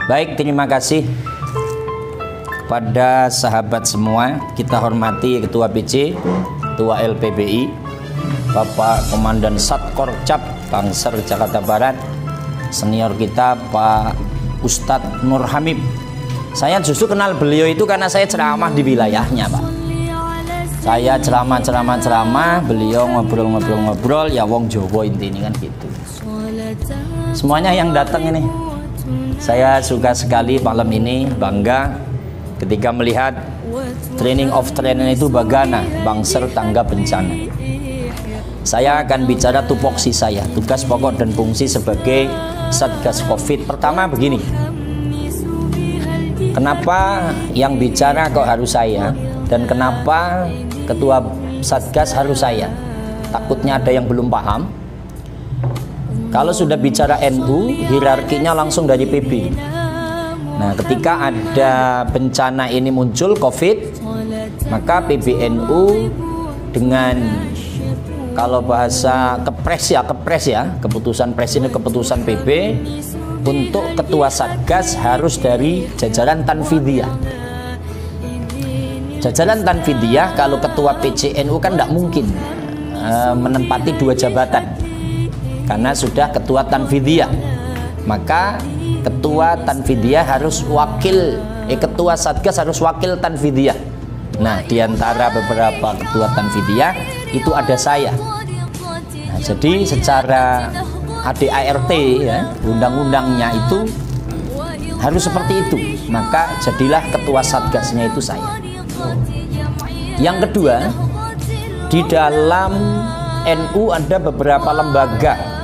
Baik, terima kasih pada sahabat semua. Kita hormati Ketua PC, Ketua LPBI, Bapak Komandan Satkorcap Bangser Jakarta Barat, senior kita Pak Ustadz Nur Hamid. Saya justru kenal beliau itu karena saya ceramah di wilayahnya, Pak. Saya ceramah, beliau ngobrol, ya wong Jowo intinya kan gitu. Semuanya yang datang ini, saya suka sekali malam ini, bangga ketika melihat training of trainer itu Bagana, Bangser Tangga Bencana. Saya akan bicara tupoksi saya, tugas pokok dan fungsi sebagai Satgas Covid. Pertama begini, kenapa yang bicara kok harus saya, dan kenapa Ketua Satgas harus saya? Takutnya ada yang belum paham. Kalau sudah bicara NU, hierarkinya langsung dari PB. Nah, ketika ada bencana ini muncul COVID, maka PBNU dengan, kalau bahasa kepres ya, keputusan presiden, keputusan PB, untuk Ketua Satgas harus dari jajaran Tanfidiyah. Jajaran Tanfidiyah, kalau Ketua PCNU kan tidak mungkin menempati dua jabatan karena sudah Ketua Tanfidiyah. Maka Ketua Tanfidiyah harus Ketua Satgas harus wakil Tanfidiyah. Nah, diantara beberapa Ketua Tanfidiyah itu ada saya. Nah, jadi secara ADART ya, undang-undangnya itu harus seperti itu. Maka jadilah Ketua Satgasnya itu saya. Yang kedua, di dalam NU ada beberapa lembaga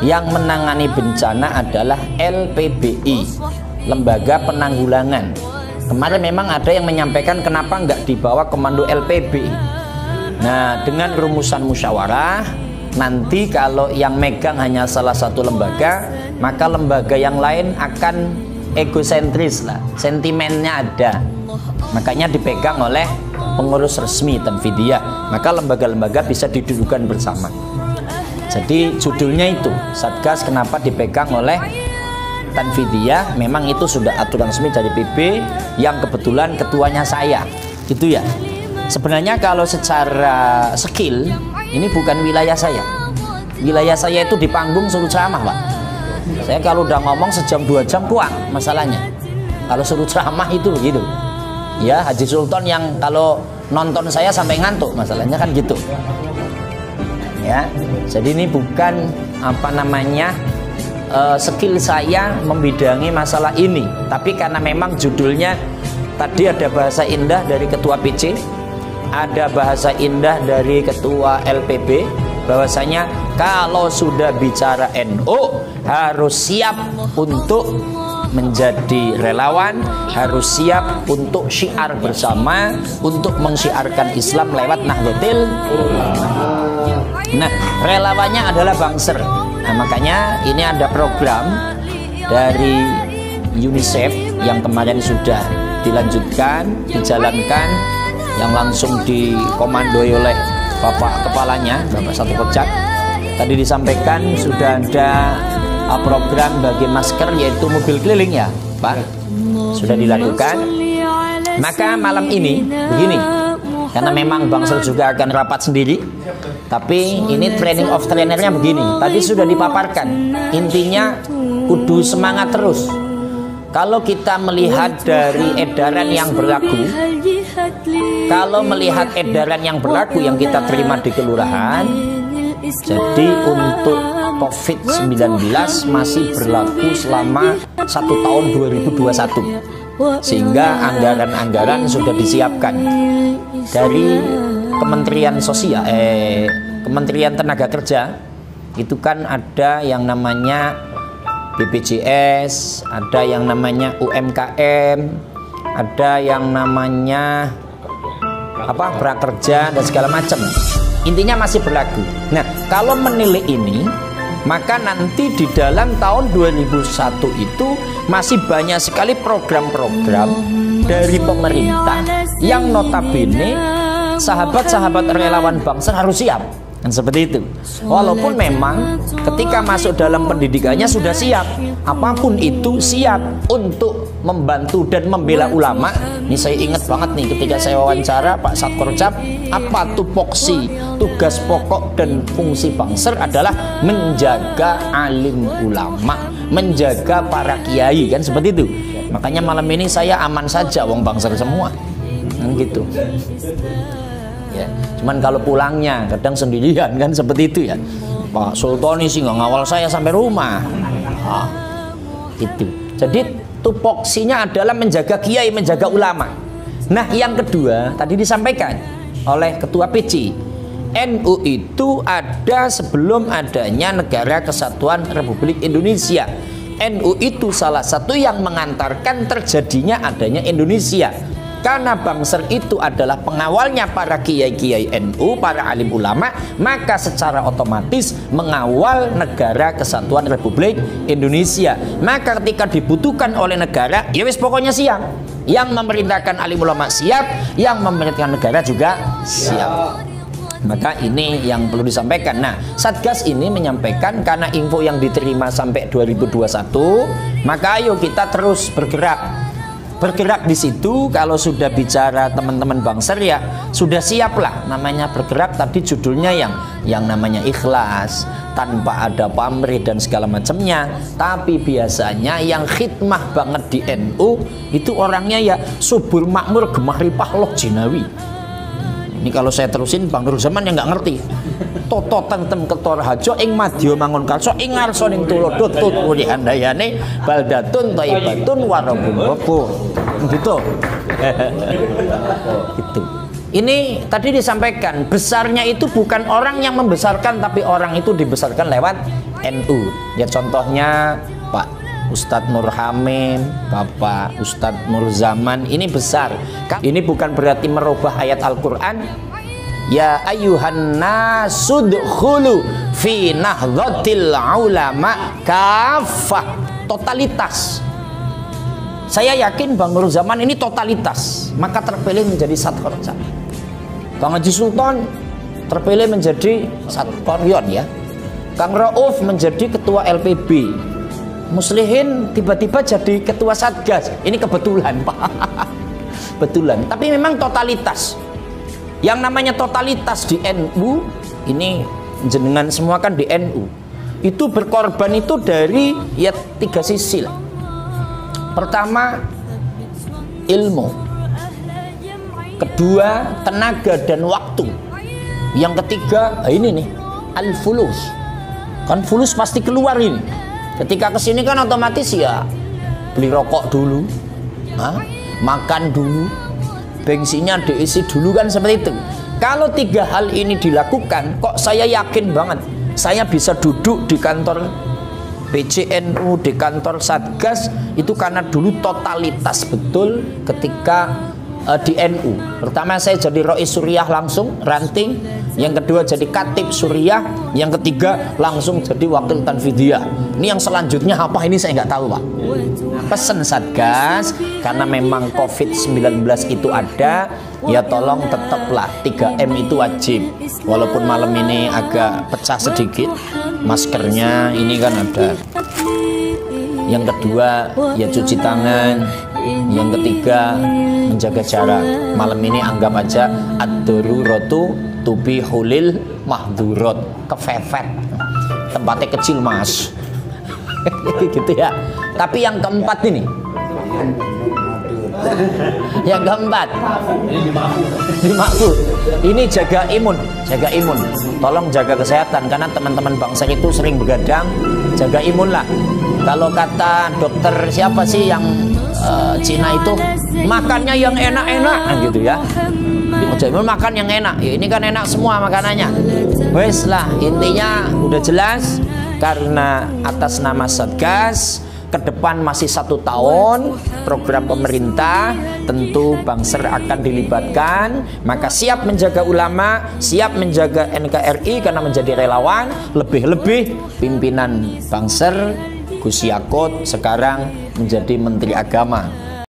yang menangani bencana adalah LPBI, Lembaga Penanggulangan. Kemarin memang ada yang menyampaikan kenapa nggak dibawa komando LPBI. Nah, dengan rumusan musyawarah, nanti kalau yang megang hanya salah satu lembaga, maka lembaga yang lain akan egosentris lah, sentimennya ada. Makanya dipegang oleh pengurus resmi Tanfidiyah. Maka lembaga-lembaga bisa didudukan bersama. Jadi judulnya itu Satgas kenapa dipegang oleh Tanfidiyah. Memang itu sudah aturan resmi dari PB yang kebetulan ketuanya saya. Itu ya. Sebenarnya kalau secara skill ini bukan wilayah saya. Wilayah saya itu di panggung suruh ceramah, Pak. Saya kalau udah ngomong sejam 2 jam pulang masalahnya. Kalau suruh ceramah itu begitu. Ya, Haji Sultan yang kalau nonton saya sampai ngantuk, masalahnya kan gitu. Ya, jadi ini bukan skill saya membidangi masalah ini, tapi karena memang judulnya tadi ada bahasa indah dari Ketua PC, ada bahasa indah dari Ketua LPB, bahwasanya kalau sudah bicara NU harus siap untuk menjadi relawan, harus siap untuk syiar bersama, untuk mensyiarkan Islam lewat Nahdlatul Ulama. Nah, relawannya adalah Bangser. Nah, makanya ini ada program dari UNICEF yang kemarin sudah dilanjutkan, dijalankan, yang langsung dikomandoi oleh Bapak Kepalanya, Bapak Satkorcap. Tadi disampaikan sudah ada program bagi masker, yaitu mobil keliling ya, Pak, sudah dilakukan. Maka malam ini begini, karena memang Bangser juga akan rapat sendiri, tapi ini training of trainernya begini. Tadi sudah dipaparkan, intinya kudu semangat terus. Kalau kita melihat dari edaran yang berlaku, yang kita terima di kelurahan, jadi untuk COVID-19 masih berlaku selama 1 tahun 2021, sehingga anggaran-anggaran sudah disiapkan dari Kementerian Sosial, Kementerian Tenaga Kerja. Itu kan ada yang namanya BPJS, ada yang namanya UMKM, ada yang namanya prakerja dan segala macam. Intinya masih berlaku. Nah, kalau menilai ini, maka nanti di dalam tahun 2001 itu masih banyak sekali program-program dari pemerintah yang notabene sahabat-sahabat relawan Bangser harus siap. Kan seperti itu. Walaupun memang ketika masuk dalam pendidikannya sudah siap, apapun itu siap untuk membantu dan membela ulama. Ini saya ingat banget nih ketika saya wawancara Pak Satkorcap, apa tupoksi, tugas pokok dan fungsi Bangser adalah menjaga alim ulama, menjaga para kiai, kan seperti itu. Makanya malam ini saya aman saja, wong Bangser semua, kan gitu. Ya, cuman kalau pulangnya kadang sendirian kan seperti itu ya. Pak Sultoni sih nggak ngawal saya sampai rumah. Itu. Jadi tupoksinya adalah menjaga kiai, menjaga ulama. Nah, yang kedua tadi disampaikan oleh Ketua PC, NU itu ada sebelum adanya Negara Kesatuan Republik Indonesia. NU itu salah satu yang mengantarkan terjadinya adanya Indonesia. Karena Bangser itu adalah pengawalnya para kiai-kiai NU, para alim ulama, maka secara otomatis mengawal Negara Kesatuan Republik Indonesia. Maka ketika dibutuhkan oleh negara, ya wis pokoknya siap. Yang memerintahkan alim ulama siap, yang memerintahkan negara juga siap. Maka ini yang perlu disampaikan. Nah, Satgas ini menyampaikan karena info yang diterima sampai 2021, maka ayo kita terus bergerak di situ. Kalau sudah bicara teman-teman Bangser ya sudah siap lah, namanya bergerak tadi judulnya yang namanya ikhlas, tanpa ada pamrih dan segala macamnya. Tapi biasanya yang khidmah banget di NU itu orangnya ya subur makmur gemah ripah loh jinawi. Ini kalau saya terusin Bang Nur Zaman yang nggak ngerti. Toto tentem ketor hajo ing madya mangun kalso ing ngarsa ning tulodot tuturi handayane baldatun thaibatun warabun ghafur. Gitu. Itu. Ini tadi disampaikan besarnya itu bukan orang yang membesarkan, tapi orang itu dibesarkan lewat NU. Ya contohnya Pak Ustadz Nur Hamim, Bapak Ustadz Nur Zaman, ini besar. Ini bukan berarti merubah ayat Al-Quran. Ya ayyuhan nasudkhulu fi nahdlatil ulama kafah, totalitas. Saya yakin Bang Nur Zaman ini totalitas, maka terpilih menjadi Satkorcap. Bang Haji Sultan terpilih menjadi Satkoryon ya. Kang Rauf menjadi ketua LPB. Muslihin tiba-tiba jadi ketua Satgas. Ini kebetulan Pak. Betulan. Tapi memang totalitas. Yang namanya totalitas di NU, ini jenengan semua kan di NU, itu berkorban itu dari ya 3 sisi lah. Pertama ilmu, kedua tenaga dan waktu, yang ketiga ini nih al-fulus. Kan fulus pasti keluar ini. Ketika kesini kan otomatis ya beli rokok dulu, makan dulu, bensinnya diisi dulu, kan seperti itu. Kalau 3 hal ini dilakukan, kok saya yakin banget saya bisa duduk di kantor PCNU, di kantor Satgas, itu karena dulu totalitas betul ketika di NU. Pertama saya jadi Rois Suriah langsung ranting, yang kedua jadi Katib Suriah, yang ketiga langsung jadi Wakil Tanfidiyah. Ini yang selanjutnya apa ini saya nggak tahu Pak. Pesen Satgas, karena memang COVID-19 itu ada, ya tolong tetaplah 3M itu wajib. Walaupun malam ini agak pecah sedikit maskernya, ini kan ada. Yang kedua ya cuci tangan, yang ketiga menjaga jarak. Malam ini anggap aja ad-daruratu tubihulil mahdurat, kefefet, tempatnya kecil mas. Gitu ya. Tapi yang keempat ini, yang keempat dimaksud ini jaga imun. Tolong jaga kesehatan, karena teman-teman bangsa itu sering begadang. Jaga imun lah. Kalau kata dokter siapa sih yang Cina itu, makannya yang enak-enak gitu ya. Jadi makan yang enak. Ya, ini kan enak semua makanannya. Wes lah, intinya udah jelas. Karena atas nama Satgas, ke depan masih 1 tahun program pemerintah, tentu Bangser akan dilibatkan. Maka siap menjaga ulama, siap menjaga NKRI karena menjadi relawan. Lebih-lebih pimpinan Bangser Gus Yakut sekarang menjadi Menteri Agama.